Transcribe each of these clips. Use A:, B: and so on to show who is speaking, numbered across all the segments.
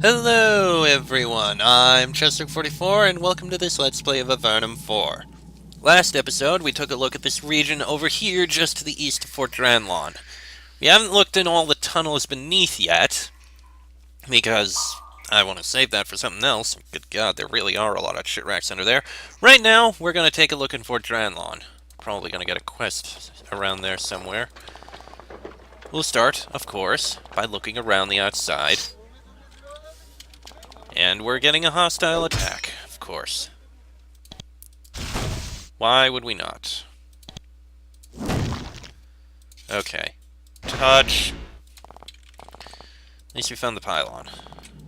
A: Hello everyone, I'm Chester44 and welcome to this Let's Play of Avernum 4. Last episode we took a look at this region over here just to the east of Fort Dranlon. We haven't looked in all the tunnels beneath yet, because I want to save that for something else. Good god, there really are a lot of shit racks under there. Right now, we're going to take a look in Fort Dranlon. Probably going to get a quest around there somewhere. We'll start, of course, by looking around the outside. And we're getting a hostile attack, of course. Why would we not? Okay. Touch. At least we found the pylon.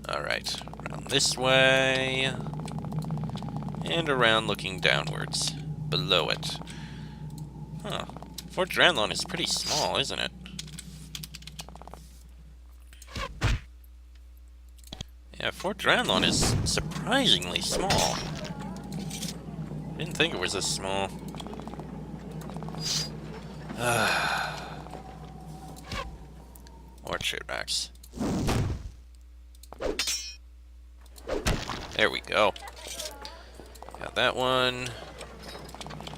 A: Alright. Around this way. And around looking downwards. Below it. Huh. Fort Dranlon is pretty small, isn't it? Yeah, Fort Dranlon is surprisingly small. Didn't think it was this small. More shit racks. There we go. Got that one.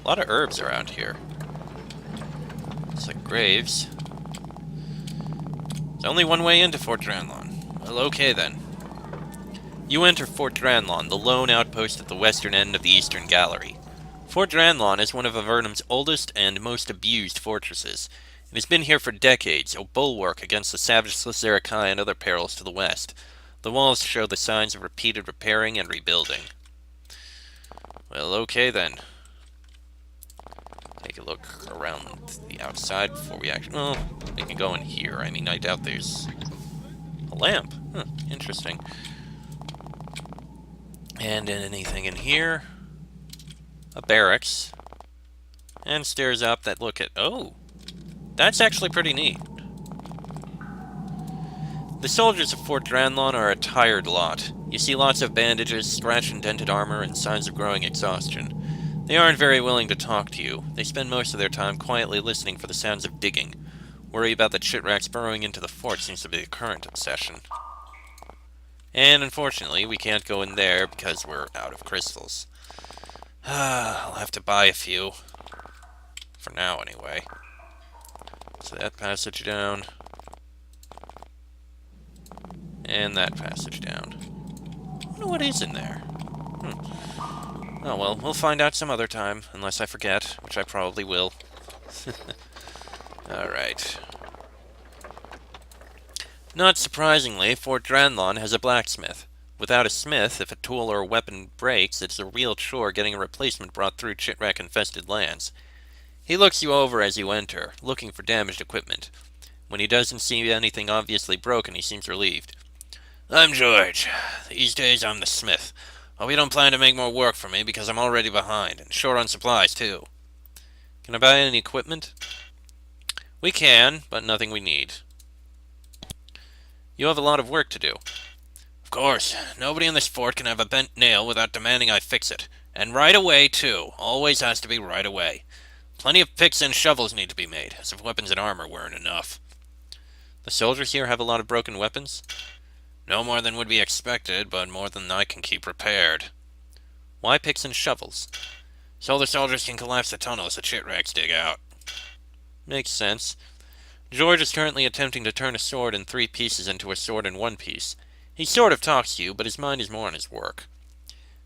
A: A lot of herbs around here. It's like graves. There's only one way into Fort Dranlon. Well, okay then. You enter Fort Dranlon, the lone outpost at the western end of the Eastern Gallery. Fort Dranlon is one of Avernum's oldest and most abused fortresses. It has been here for decades, a bulwark against the savage Slacerikai and other perils to the west. The walls show the signs of repeated repairing and rebuilding. Well, okay then. Take a look around the outside before we actually... Well, we can go in here. I mean, I doubt there's a lamp. Huh, interesting. And anything in here? A barracks. And stairs up that look at... Oh! That's actually pretty neat. The soldiers of Fort Dranlon are a tired lot. You see lots of bandages, scratched and dented armor, and signs of growing exhaustion. They aren't very willing to talk to you. They spend most of their time quietly listening for the sounds of digging. Worry about the chitracks burrowing into the fort seems to be the current obsession. And unfortunately, we can't go in there because we're out of crystals. I'll have to buy a few. For now, anyway. So that passage down. And that passage down. I wonder what is in there. Oh well, we'll find out some other time, unless I forget, which I probably will. Alright. Not surprisingly, Fort Dranlon has a blacksmith. Without a smith, if a tool or a weapon breaks, it's a real chore getting a replacement brought through chitrack-infested lands. He looks you over as you enter, looking for damaged equipment. When he doesn't see anything obviously broken, he seems relieved. I'm George. These days I'm the smith. Hope you don't plan to make more work for me because I'm already behind, and short on supplies too. Can I buy any equipment? We can, but nothing we need. You have a lot of work to do. Of course. Nobody in this fort can have a bent nail without demanding I fix it. And right away, too. Always has to be right away. Plenty of picks and shovels need to be made, as if weapons and armor weren't enough. The soldiers here have a lot of broken weapons? No more than would be expected, but more than I can keep repaired. Why picks and shovels? So the soldiers can collapse the tunnels the chitracks dig out. Makes sense. George is currently attempting to turn a sword in 3 pieces into a sword in 1 piece. He sort of talks to you, but his mind is more on his work.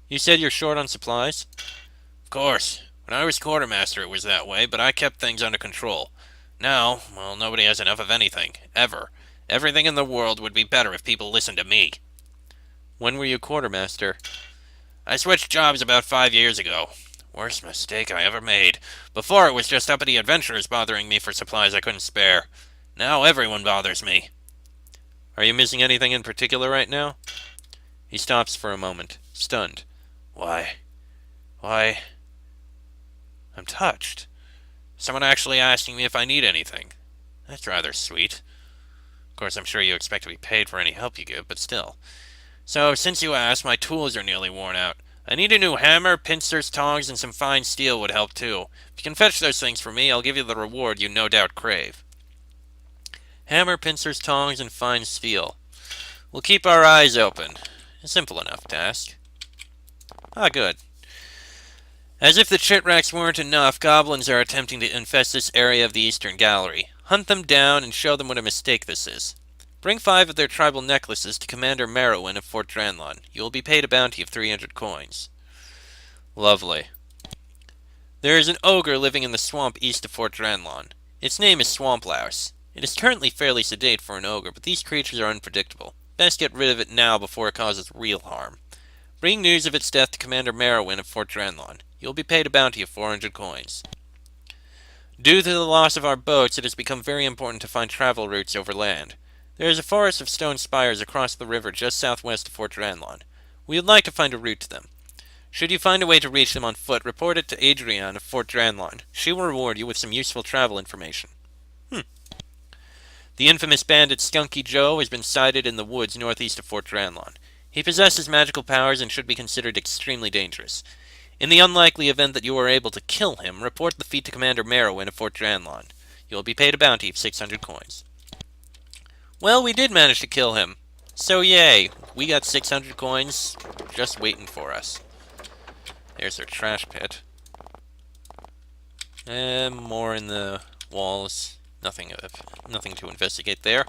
A: You said you're short on supplies? Of course. When I was quartermaster it was that way, but I kept things under control. Now, well, nobody has enough of anything. Ever. Everything in the world would be better if people listened to me. When were you quartermaster? I switched jobs about 5 years ago. Worst mistake I ever made. Before it was just uppity adventurers bothering me for supplies I couldn't spare. Now everyone bothers me. Are you missing anything in particular right now? He stops for a moment, stunned. Why? I'm touched. Someone actually asking me if I need anything. That's rather sweet. Of course, I'm sure you expect to be paid for any help you give, but still. So, since you asked, my tools are nearly worn out. I need a new hammer, pincers, tongs, and some fine steel would help too. If you can fetch those things for me, I'll give you the reward you no doubt crave. Hammer, pincers, tongs, and fine steel. We'll keep our eyes open. A simple enough task. Ah, good. As if the chitracks weren't enough, goblins are attempting to infest this area of the Eastern Gallery. Hunt them down and show them what a mistake this is. Bring 5 of their tribal necklaces to Commander Merowyn of Fort Dranlon. You will be paid a bounty of 300 coins. Lovely. There is an ogre living in the swamp east of Fort Dranlon. Its name is Swamp Louse. It is currently fairly sedate for an ogre, but these creatures are unpredictable. Best get rid of it now before it causes real harm. Bring news of its death to Commander Merowyn of Fort Dranlon. You will be paid a bounty of 400 coins. Due to the loss of our boats, it has become very important to find travel routes over land. There is a forest of stone spires across the river just southwest of Fort Dranlon. We would like to find a route to them. Should you find a way to reach them on foot, report it to Adrienne of Fort Dranlon. She will reward you with some useful travel information. The infamous bandit Skunky Joe has been sighted in the woods northeast of Fort Dranlon. He possesses magical powers and should be considered extremely dangerous. In the unlikely event that you are able to kill him, report the feat to Commander Merowyn of Fort Dranlon. You will be paid a bounty of 600 coins. Well, we did manage to kill him. So yay, we got 600 coins just waiting for us. There's our trash pit. And more in the walls. Nothing to investigate there.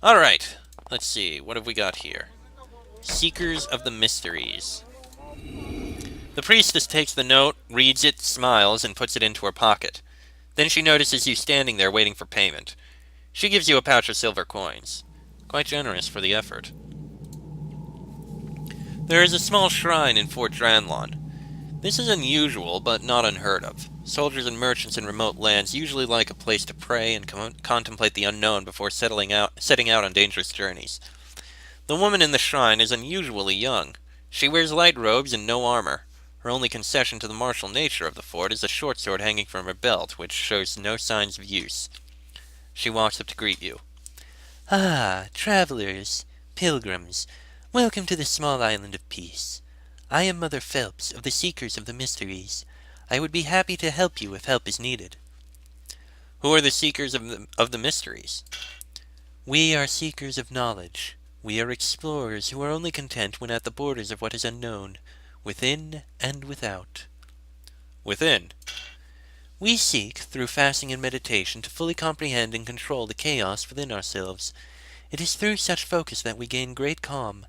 A: Alright, let's see, what have we got here? Seekers of the Mysteries. The priestess takes the note, reads it, smiles, and puts it into her pocket. Then she notices you standing there waiting for payment. She gives you a pouch of silver coins. Quite generous for the effort. There is a small shrine in Fort Dranlon. This is unusual, but not unheard of. Soldiers and merchants in remote lands usually like a place to pray and contemplate the unknown before setting out on dangerous journeys. The woman in the shrine is unusually young. She wears light robes and no armor. Her only concession to the martial nature of the fort is a short sword hanging from her belt, which shows no signs of use. She walks up to greet you.
B: Ah, travelers, pilgrims, welcome to the small island of peace. I am Mother Phelps of the Seekers of the Mysteries. I would be happy to help you if help is needed.
A: Who are the Seekers of the Mysteries?
B: We are seekers of knowledge. We are explorers who are only content when at the borders of what is unknown, within and without.
A: Within?
B: We seek, through fasting and meditation, to fully comprehend and control the chaos within ourselves. It is through such focus that we gain great calm,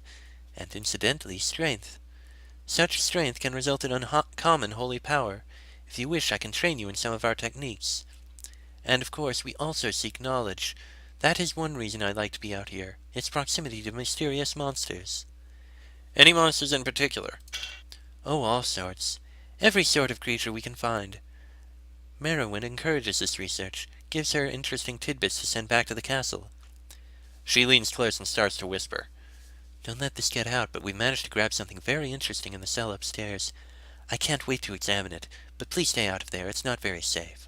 B: and incidentally strength. Such strength can result in uncommon holy power. If you wish, I can train you in some of our techniques. And of course, we also seek knowledge. That is one reason I like to be out here, its proximity to mysterious monsters.
A: Any monsters in particular?
B: Oh, all sorts. Every sort of creature we can find. Merowyn encourages this research, gives her interesting tidbits to send back to the castle.
A: She leans close and starts to whisper.
B: Don't let this get out, but we managed to grab something very interesting in the cell upstairs. I can't wait to examine it, but please stay out of there. It's not very safe.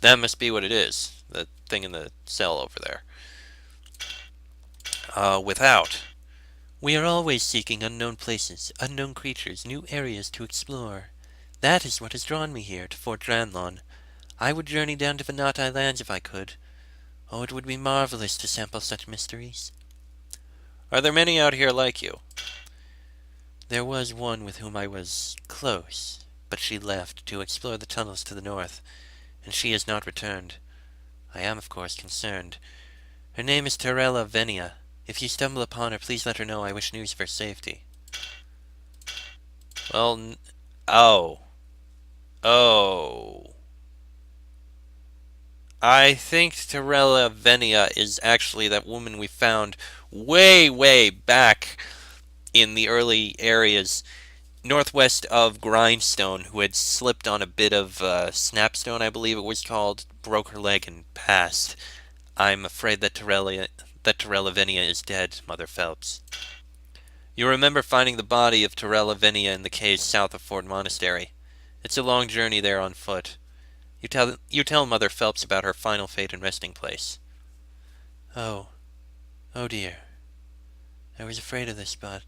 A: That must be what it is. The thing in the cell over there. Without.
B: We are always seeking unknown places, unknown creatures, new areas to explore. That is what has drawn me here, to Fort Dranlon. I would journey down to Venati lands if I could. Oh, it would be marvelous to sample such mysteries.
A: Are there many out here like you?
B: There was one with whom I was close, but she left to explore the tunnels to the north, and she has not returned. I am, of course, concerned. Her name is Terella Venia. If you stumble upon her, please let her know I wish news of her safety.
A: Well, oh. I think Terella Venia is actually that woman we found way, way back in the early areas northwest of Grindstone, who had slipped on a bit of snapstone, I believe it was called, broke her leg and passed. I'm afraid that Terella Venia is dead, Mother Phelps. You remember finding the body of Terella Venia in the caves south of Fort Monastery. It's a long journey there on foot. You tell Mother Phelps about her final fate and resting place.
B: Oh dear. I was afraid of this, but...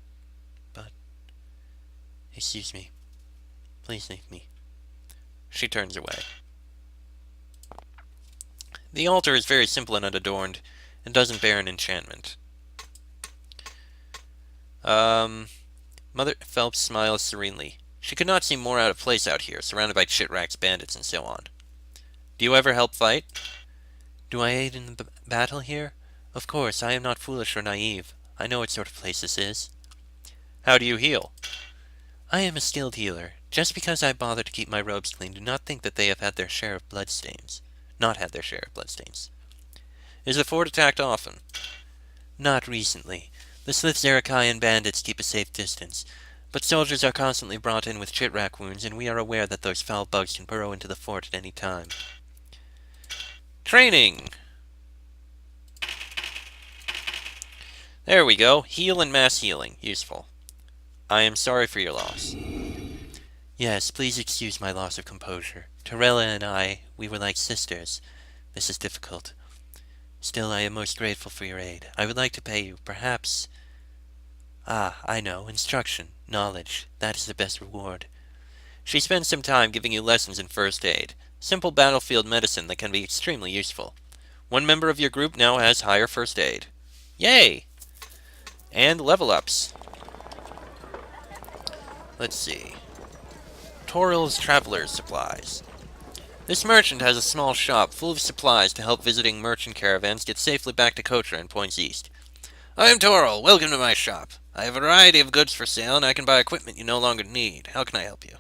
B: Excuse me. Please leave me.
A: She turns away. The altar is very simple and unadorned, and doesn't bear an enchantment.
B: Um, Mother Phelps smiles serenely. She could not seem more out of place out here, surrounded by chitracks, bandits, and so on. Do you ever help fight? Do I aid in the battle here? Of course, I am not foolish or naive. I know what sort of place this is.
A: How do you heal?
B: I am a skilled healer. Just because I bother to keep my robes clean, do not think that they have had their share of bloodstains. Not had their share of bloodstains.
A: Is the fort attacked often?
B: Not recently. The Slithzerakian bandits keep a safe distance, but soldiers are constantly brought in with chitrack wounds, and we are aware that those foul bugs can burrow into the fort at any time.
A: Training! There we go. Heal and mass healing. Useful. I am sorry for your loss.
B: Yes, please excuse my loss of composure. Torella and I, we were like sisters. This is difficult. Still, I am most grateful for your aid. I would like to pay you, perhaps... Ah, I know. Instruction. Knowledge. That is the best reward.
A: She spends some time giving you lessons in first aid. Simple battlefield medicine that can be extremely useful. One member of your group now has higher first aid. Yay! And level ups. Let's see. Torril's Traveler's Supplies. This merchant has a small shop full of supplies to help visiting merchant caravans get safely back to Kotra and points east. I am Toril. Welcome to my shop. I have a variety of goods for sale, and I can buy equipment you no longer need. How can I help you?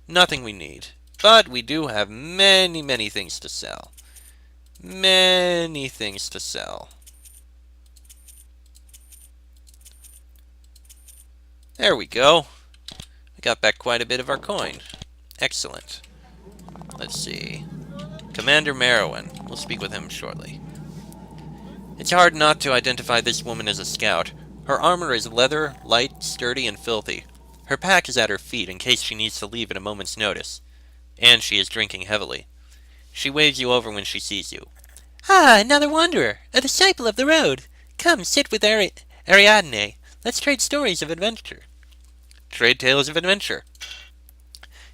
A: Nothing we need. But we do have many, many things to sell. Many things to sell. There we go. We got back quite a bit of our coin. Excellent. Let's see. Commander Merowyn. We'll speak with him shortly. It's hard not to identify this woman as a scout. Her armor is leather, light, sturdy, and filthy. Her pack is at her feet in case she needs to leave at a moment's notice. And she is drinking heavily. She waves you over when she sees you.
B: Ah, another wanderer, a disciple of the road. Come, sit with Ariadne. Let's trade stories of adventure.
A: Trade tales of adventure.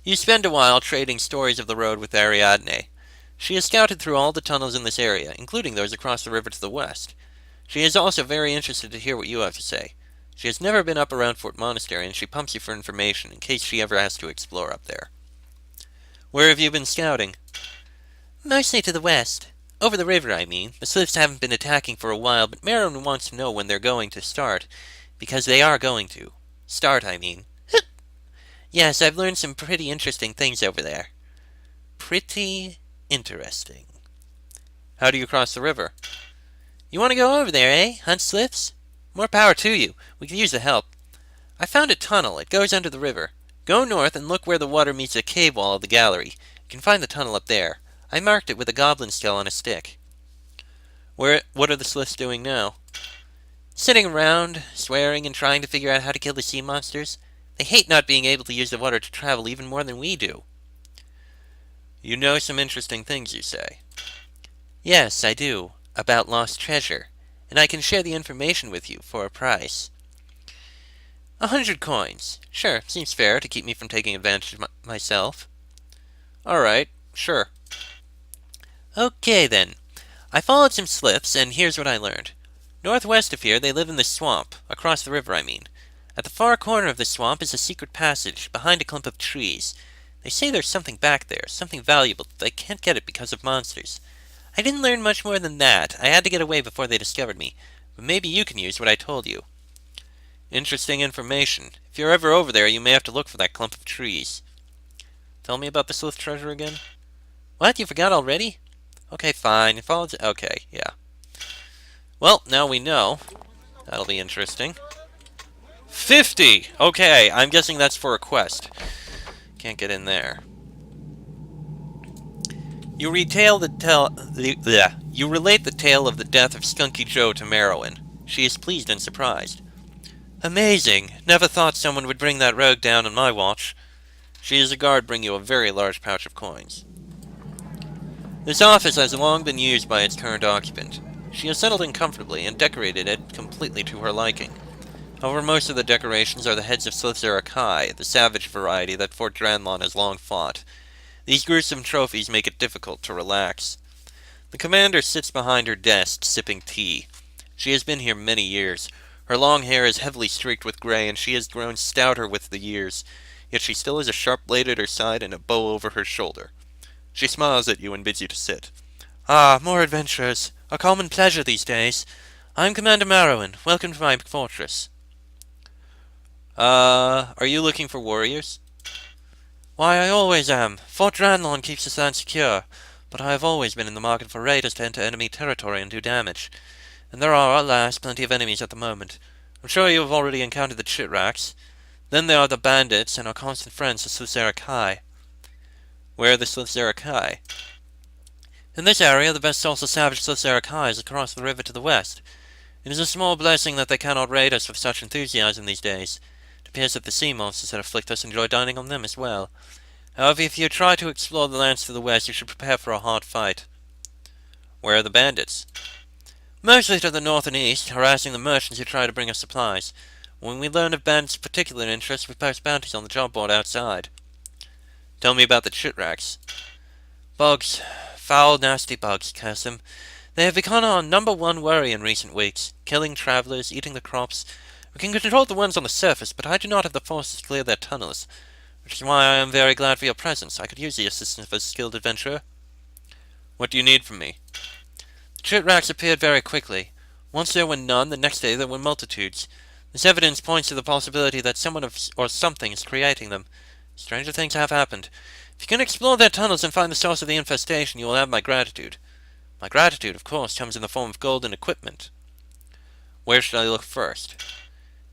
A: You spend a while trading stories of the road with Ariadne. She has scouted through all the tunnels in this area, including those across the river to the west. She is also very interested to hear what you have to say. She has never been up around Fort Monastery, and she pumps you for information in case she ever has to explore up there. Where have you been scouting?
B: Mostly to the west. Over the river, I mean. The Sliths haven't been attacking for a while, but Merowyn wants to know when they're going to start. Because they are going to. Start, I mean. Yes, I've learned some pretty interesting things over there. Pretty interesting.
A: How do you cross the river?
B: You want to go over there, eh? Hunt Sliths? More power to you. We could use the help. I found a tunnel. It goes under the river. Go north and look where the water meets the cave wall of the gallery. You can find the tunnel up there. I marked it with a goblin skull on a stick.
A: What are the Sliths doing now?
B: Sitting around, swearing and trying to figure out how to kill the sea monsters. They hate not being able to use the water to travel even more than we do.
A: You know some interesting things, you say.
B: Yes, I do. About lost treasure. And I can share the information with you for a price. 100 coins. Sure, seems fair to keep me from taking advantage of myself.
A: All right, sure.
B: Okay, then. I followed some Sliths, and here's what I learned. Northwest of here, they live in this swamp. Across the river, I mean. At the far corner of the swamp is a secret passage, behind a clump of trees. They say there's something back there, something valuable, but they can't get it because of monsters. I didn't learn much more than that. I had to get away before they discovered me. But maybe you can use what I told you.
A: Interesting information. If you're ever over there, you may have to look for that clump of trees. Tell me about the Slith treasure again.
B: What? You forgot already?
A: Okay, fine. Okay, yeah. Well, now we know. That'll be interesting. 50! Okay, I'm guessing that's for a quest. Can't get in there. You relate the tale of the death of Skunky Joe to Merowyn. She is pleased and surprised. Amazing! Never thought someone would bring that rogue down on my watch. She is a guard bring you a very large pouch of coins. This office has long been used by its current occupant. She has settled in comfortably and decorated it completely to her liking. However, most of the decorations are the heads of Slithzerakai, the savage variety that Fort Dranlon has long fought. These gruesome trophies make it difficult to relax. The commander sits behind her desk, sipping tea. She has been here many years.
B: Her long hair is heavily streaked with gray, and she has grown stouter with the years, yet she still has a sharp blade at her side and a bow over her shoulder. She smiles at you and bids you to sit. Ah, more adventurers. A common pleasure these days. I'm Commander Marrowan. Welcome to my fortress. Are you looking for warriors? Why, I always am. Fort Dranlon keeps this land secure, but I have always been in the market for raiders to enter enemy territory and do damage. And there are, alas, plenty of enemies at the moment. I'm sure you have already encountered the chitraks. Then there are the bandits and our constant friends, the Slitherakai. Where are the Slitherakai? In this area, the best source of savage Slitherakai is across the river to the west. It is a small blessing that they cannot raid us with such enthusiasm these days. It appears that the sea monsters that afflict us enjoy dining on them as well. However, if you try to explore the lands to the west, you should prepare for a hard fight. Where are the bandits? Mostly to the north and east, harassing the merchants who try to bring us supplies. When we learn of bandits of particular interest, we post bounties on the job board outside. Tell me about the chitraks. Bugs. Foul, nasty bugs, curse them. They have become our #1 worry in recent weeks, killing travelers, eating the crops. We can control the ones on the surface, but I do not have the forces to clear their tunnels, which is why I am very glad for your presence. I could use the assistance of a skilled adventurer. What do you need from me? The chitraks appeared very quickly. Once there were none, the next day there were multitudes. This evidence points to the possibility that someone or something is creating them. Stranger things have happened. If you can explore their tunnels and find the source of the infestation, you will have my gratitude. My gratitude, of course, comes in the form of gold and equipment. Where should I look first?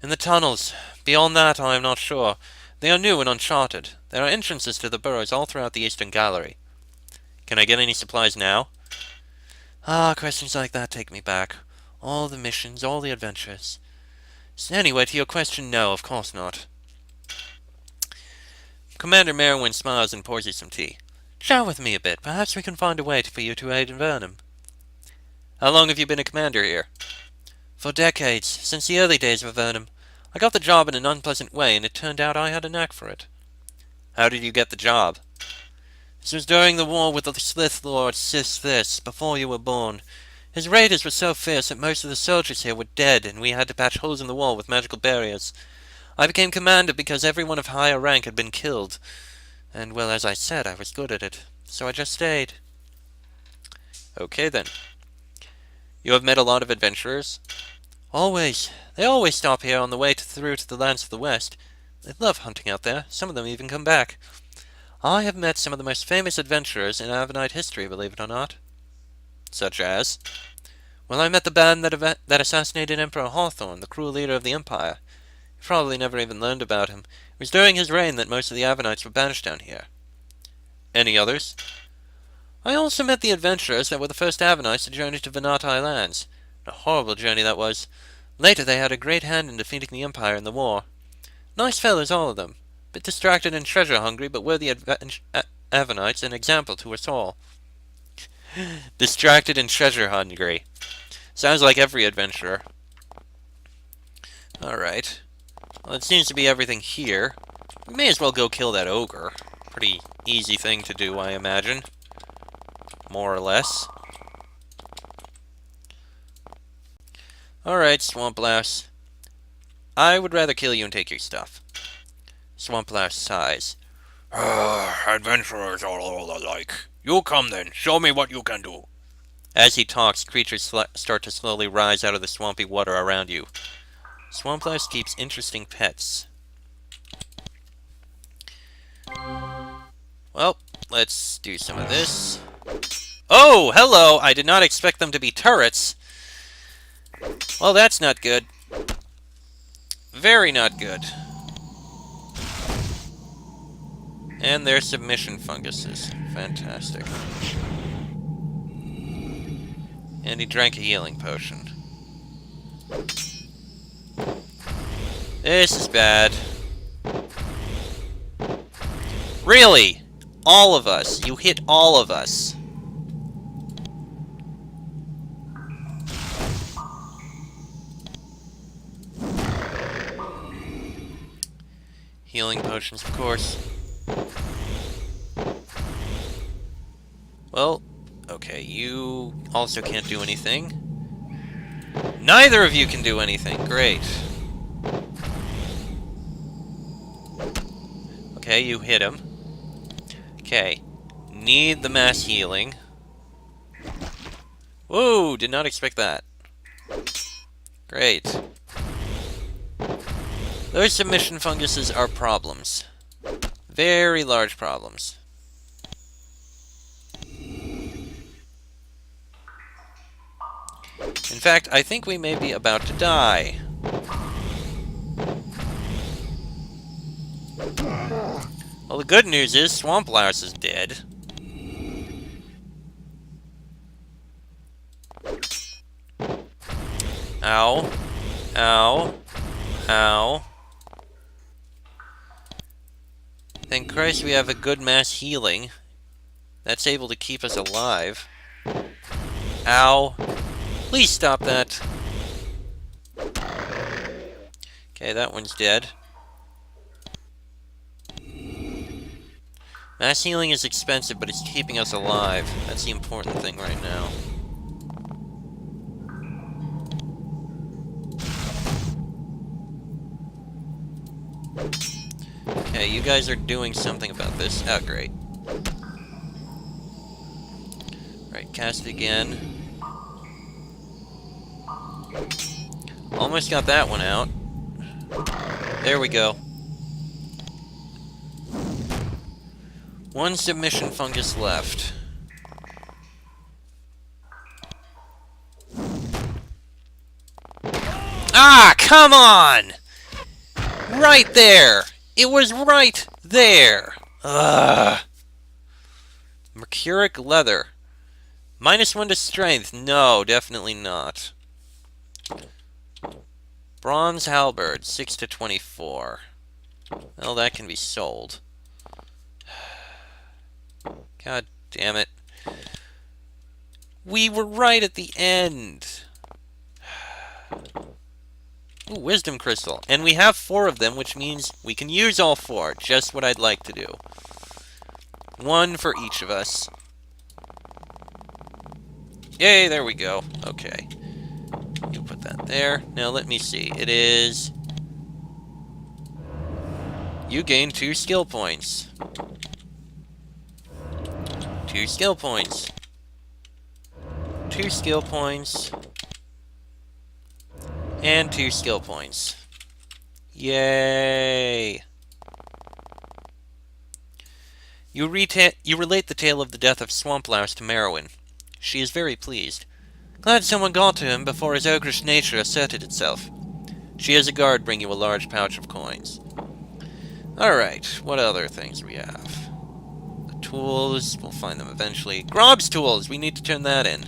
B: In the tunnels. Beyond that, I am not sure. They are new and uncharted. There are entrances to the burrows all throughout the eastern gallery. Can I get any supplies now? Ah, questions like that take me back. All the missions, all the adventures. So anyway, to your question, no, of course not. Commander Merwin smiles and pours you some tea. Chat with me a bit. Perhaps we can find a way for you to aid in Avernum. How long have you been a commander here? For decades, since the early days of Avernum. I got the job in an unpleasant way, and it turned out I had a knack for it. How did you get the job? This was during the war with the Slith Lord Sis, before you were born. His raiders were so fierce that most of the soldiers here were dead, and we had to patch holes in the wall with magical barriers. I became commander because everyone of higher rank had been killed. And, well, as I said, I was good at it. So I just stayed. Okay, then. You have met a lot of adventurers? Always. They always stop here on the way through to the lands of the west. They love hunting out there. Some of them even come back. I have met some of the most famous adventurers in Avernite history, believe it or not. Such as? Well, I met the band that assassinated Emperor Hawthorne, the cruel leader of the Empire. You probably never even learned about him. It was during his reign that most of the Avernites were banished down here. Any others? I also met the adventurers that were the first Avernites to journey to Venatai lands. A horrible journey that was. Later they had a great hand in defeating the Empire in the war. Nice fellows, all of them. Bit distracted and treasure-hungry, but worthy Avernites, an example to us all. Distracted and treasure-hungry. Sounds like every adventurer. Alright. Well, it seems to be everything here. We may as well go kill that ogre. Pretty easy thing to do, I imagine. More or less. Alright, Swamp Lass. I would rather kill you and take your stuff. Swamp Lass sighs.
A: Adventurers are all alike. You come then, show me what you can do.
B: As he talks, creatures start to slowly rise out of the swampy water around you. Swamp Lass keeps interesting pets. Well, let's do some of this. Oh, hello! I did not expect them to be turrets. Well, that's not good. Very not good. And they're submission funguses. Fantastic. And he drank a healing potion. This is bad. Really? All of us. You hit all of us. Healing potions, of course. Well, okay, you also can't do anything.
A: Neither of you can do anything. Great. Okay, you hit him. Okay. Need the mass healing. Whoa, did not expect that. Great. Those submission funguses are problems. Very large problems. In fact, I think we may be about to die. Well, the good news is Swamp Louse is dead. Ow. Ow. Ow. Thank Christ we have a good mass healing. That's able to keep us alive. Ow. Please stop that. Okay, that one's dead. Mass healing is expensive, but it's keeping us alive. That's the important thing right now. Okay, you guys are doing something about this. Oh, great. Alright, cast again. Almost got that one out. There we go. One submission fungus left. Ah, come on! Right there! It was right there! Ugh. Mercuric leather. -1 to strength. No, definitely not. Bronze halberd. 6 to 24. Well, that can be sold. God damn it. We were right at the end. Ooh, wisdom crystal. And we have 4 of them, which means we can use all 4. Just what I'd like to do. 1 for each of us. Yay, there we go. Okay. You put that there. Now let me see. It is... You gain 2 skill points. 2 skill points. 2 skill points. And 2 skill points. Yay! You relate the tale of the death of Swamp Louse to Merowyn. She is very pleased. Glad someone got to him before his ogreish nature asserted itself. She has a guard bring you a large pouch of coins. Alright, what other things do we have? The tools, we'll find them eventually. Grob's tools, we need to turn that in.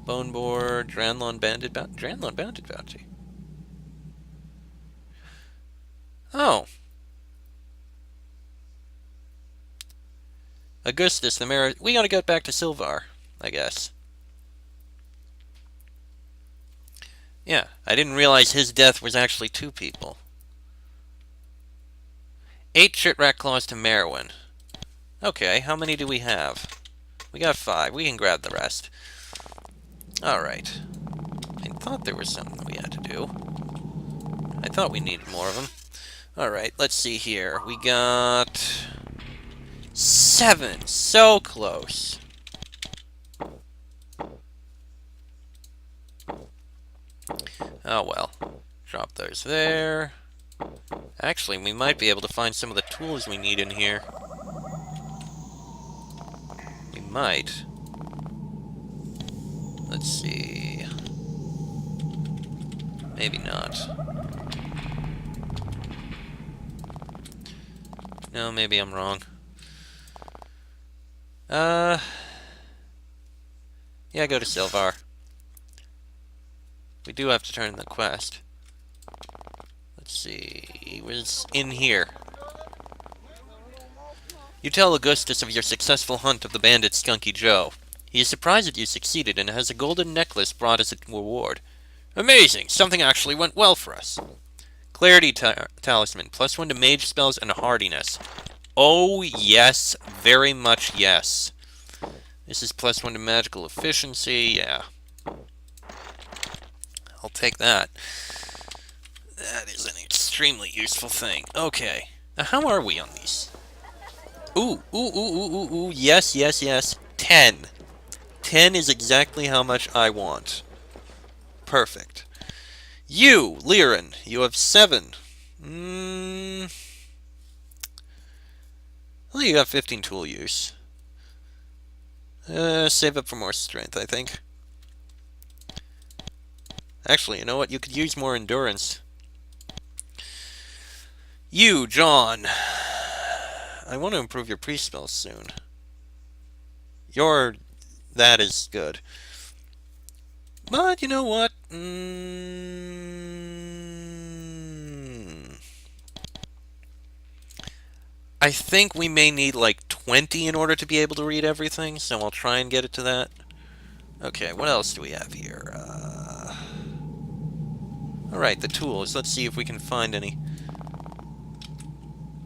A: Bone board, Dranlon banded bounty. Oh. Augustus, the mayor. We gotta get back to Silvar, I guess. Yeah, I didn't realize his death was actually 2 people. 8 shitrat claws to Merowyn. Okay, how many do we have? We got 5. We can grab the rest. Alright. I thought there was something we had to do. I thought we needed more of them. Alright, let's see here. We got... 7! So close. Oh well. Drop those there. Actually, we might be able to find some of the tools we need in here. We might. Let's see. Maybe not. No, maybe I'm wrong. Yeah, go to Silvar. We do have to turn in the quest. Let's see. He was in here. You tell Augustus of your successful hunt of the bandit Skunky Joe. He is surprised that you succeeded and has a golden necklace brought as a reward. Amazing! Something actually went well for us. Clarity Talisman. +1 to mage spells and hardiness. Oh, yes. Very much yes. This is +1 to magical efficiency. Yeah. I'll take that. That is an extremely useful thing. Okay. Now, how are we on these? Ooh. Yes, yes, yes. 10. 10 is exactly how much I want. Perfect. You, Liren, you have 7. Well, you got 15 tool use. Save up for more strength, I think. Actually, you know what? You could use more endurance. You, John. I want to improve your pre-spells soon. That is good. But, you know what? I think we may need like 20 in order to be able to read everything, so I'll try and get it to that. Okay, what else do we have here? Alright, the tools. Let's see if we can find any.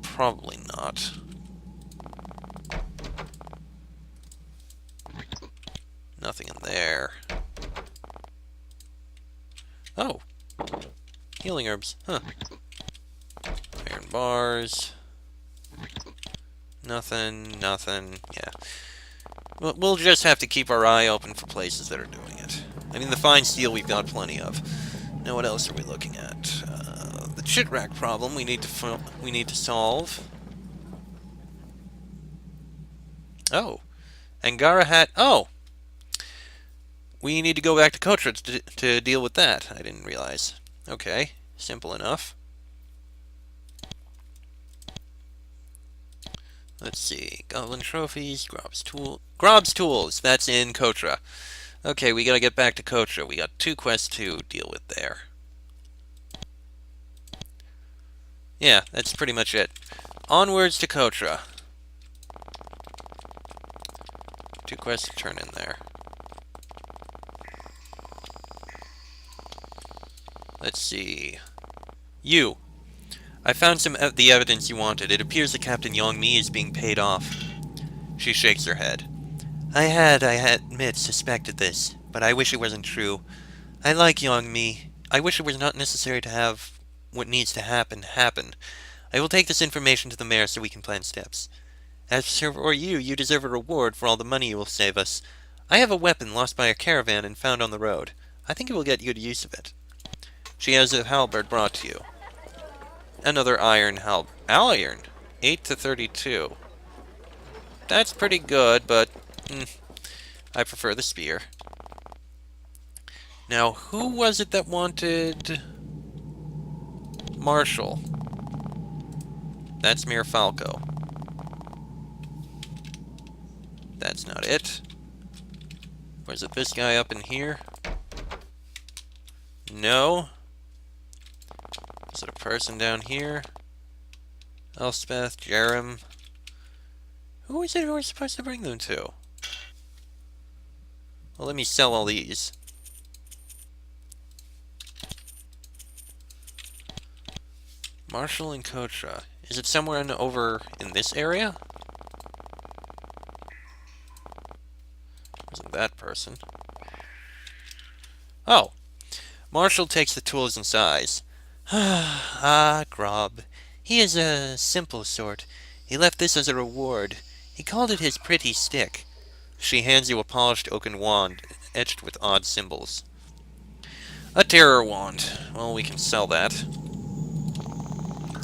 A: Probably not. Nothing in there. Oh! Healing herbs. Huh. Iron bars. Nothing. Yeah. We'll just have to keep our eye open for places that are doing it. I mean, the fine steel we've got plenty of. Now, what else are we looking at? The chit rack problem we need to solve. Oh, Angara hat. Oh, we need to go back to Kotra to deal with that. I didn't realize. Okay, simple enough. Let's see. Goblin trophies, Grob's tools. That's in Kotra. Okay, we gotta get back to Kotra. We got 2 quests to deal with there. Yeah, that's pretty much it. Onwards to Kotra. 2 quests to turn in there. Let's see. You. I found some the evidence you wanted. It appears that Captain Yongmi is being paid off. She shakes her head. I admit, suspected this, but I wish it wasn't true. I like Yongmi. I wish it was not necessary to have what needs to happen. I will take this information to the mayor so we can plan steps. As for you, you deserve a reward for all the money you will save us. I have a weapon lost by a caravan and found on the road. I think it will get good use of it. She has a halberd brought to you. Another iron iron. 8 to 32. That's pretty good, but I prefer the spear. Now, who was it that wanted Marshall? That's Mir Falco. That's not it. Was it this guy up in here? No. Is it a person down here? Elspeth, Jerem. Who is it who we're supposed to bring them to? Well, let me sell all these. Marshall and Kotra. Is it somewhere over in this area? Wasn't that person? Oh! Marshall takes the tools and sighs. Grob. He is a simple sort. He left this as a reward. He called it his pretty stick. She hands you a polished oaken wand, etched with odd symbols. A terror wand. Well, we can sell that.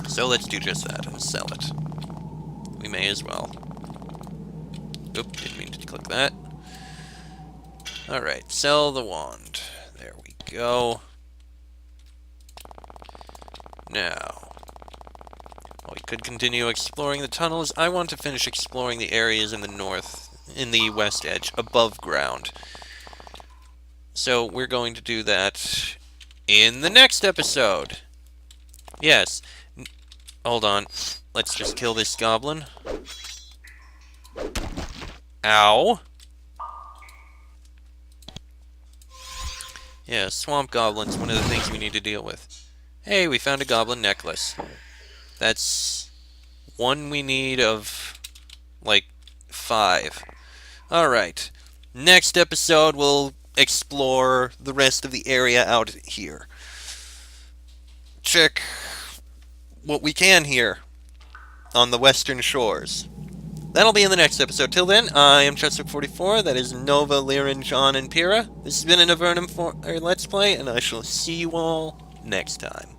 A: So let's do just that and sell it. We may as well. Oop, didn't mean to click that. Alright, sell the wand. There we go. Now, while we could continue exploring the tunnels, I want to finish exploring the areas in the west edge, above ground. So we're going to do that in the next episode. Yes. Hold on. Let's just kill this goblin. Ow. Yeah, swamp goblins, one of the things we need to deal with. Hey, we found a goblin necklace. That's one we need of, like, 5. Alright. Next episode, we'll
B: explore the rest of the area out here. Check what we can here on the western shores. That'll be in the next episode. Till then, I am Cheswick44. That is Nova, Liren, John, and Pyrrha. This has been an Avernum Let's Play, and I shall see you all next time.